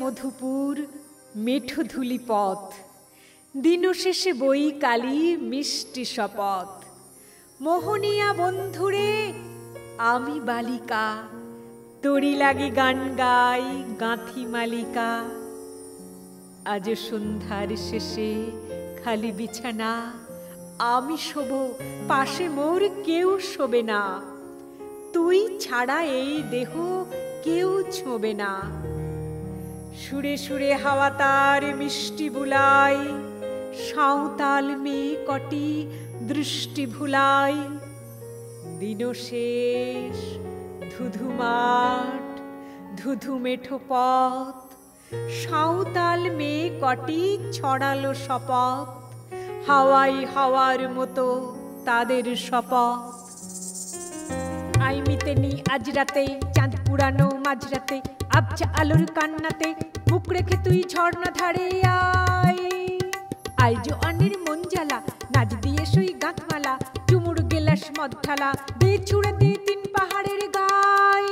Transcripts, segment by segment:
মধুপুর মেঠো ধুলি পথ, দিন শেষে বই কালি মিষ্টি শপথ। মোহনিয়া বন্ধুরে আমি বালিকা, তোরি লাগি গান গাই গাঁথি মালিকা। আজ সন্ধ্যার শেষে খালি বিছানা, আমি শোব পাশে মোর কেউ শোবে না। তুই ছাড়া এই দেহ কেউ ছোঁবে না। সুরে সুরে হাওয়া তার মিষ্টি বুলাই, সাঁওতাল মেয়ে কটি দৃষ্টি ভুলাই। দিন শেষ ধুধু মাঠ, ধুধু মেঠো পথ, সাঁওতাল মেয়ে কটি ছড়ালো শপথ। হাওয়াই হাওয়ার মতো তাদের শপথ। আইমিতে নি আজ রাতে চাঁদ পুরানো মাঝরাতে, আবছা আলোর কান্নাতে মুখ রেখে তুই ঝর্ণা ধারে আয়। আই জোয়ানের মন জ্বালা, নাচ দিয়ে সই গাঁথমালা, চুমুর গেলাস মদ ঢালা, দে ছুড়ে দে তিন পাহাড়ের গায়।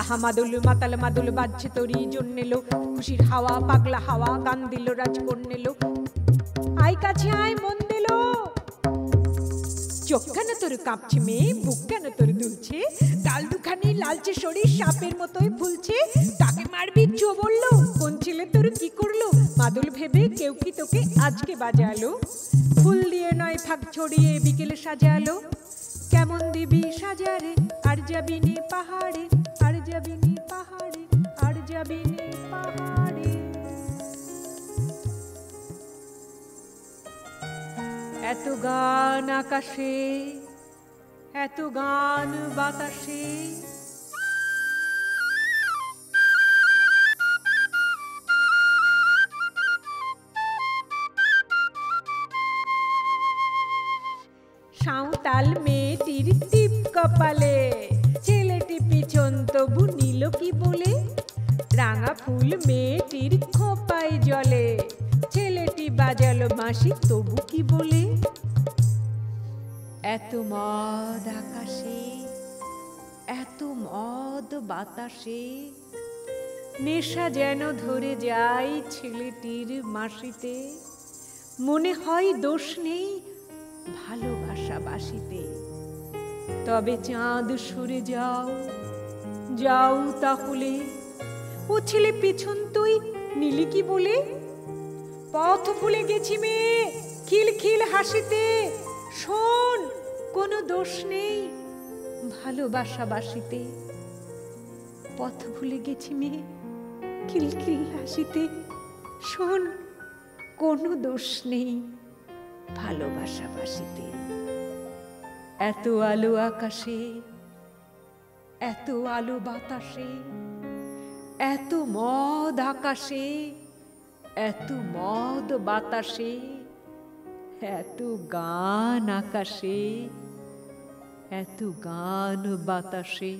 আহা মাদুল মাতাল মাদুল বাজছে তোরই জন্যেলো, খুশির হাওয়া পাগলা হাওয়া গান দিল রাজকন্যেলো। আয় কাছে আয় মন দিল, চোখ কেন তোর কাঁপছে মেয়ে, বুক কেন তোর দুলছে, গাল দুখানি লালচে শরীর সাপের মতোই ফুলছে। তাকে মারবি চো বললো, কোন ছেলে তোর কি করলো, মাদুল ভেবে কেউ কি তোকে আজকে বাজালো। ফুল দিয়ে নয় ফাঁক ছড়িয়ে বিকেলে সাজালো, কেমন দিবি সাজারে আর যাবি নি পাহাড়ে, আর যাবি নি পাহাড়ে, আর যাবি নি পাহাড়ে। এত গান আকাশে, এত গান বাতাসে, সাঁওতাল মেয়েটির টিপ কপালে, ছেলেটি পিছন তবু নিল কি বলে। রাঙা ফুল মেয়েটির খোপায় জলে, ছেলেটি বাজালো বাঁশি তবু কি বলে। এত মদ আকাশে, এত মদ বাতাসে, নেশা যেন ধরে যায় ছেলেটির মাসিতে। মনে হয় দোষ নেই ভালোবাসা বাসিতে। তবে চাঁদ সরে যাও, যাও তাহলে, ও ছেলে পিছন তুই নিলি কি বলে। পথ ভুলে গেছি মেয়ে খিলখিল হাসিতে, শোন কোনো দোষ নেই ভালোবাসা বাসিতে। পথ ভুলে গেছি মেয়ে খিলখিল হাসিতে, শোন কোনো দোষ নেই ভালোবাসা বাসিতে। এত আলো আকাশে, এত আলো বাতাসে, এত মদ আকাশে, এত মদ বাতাসে, এত গান আকাশে, এত গান বাতাসে।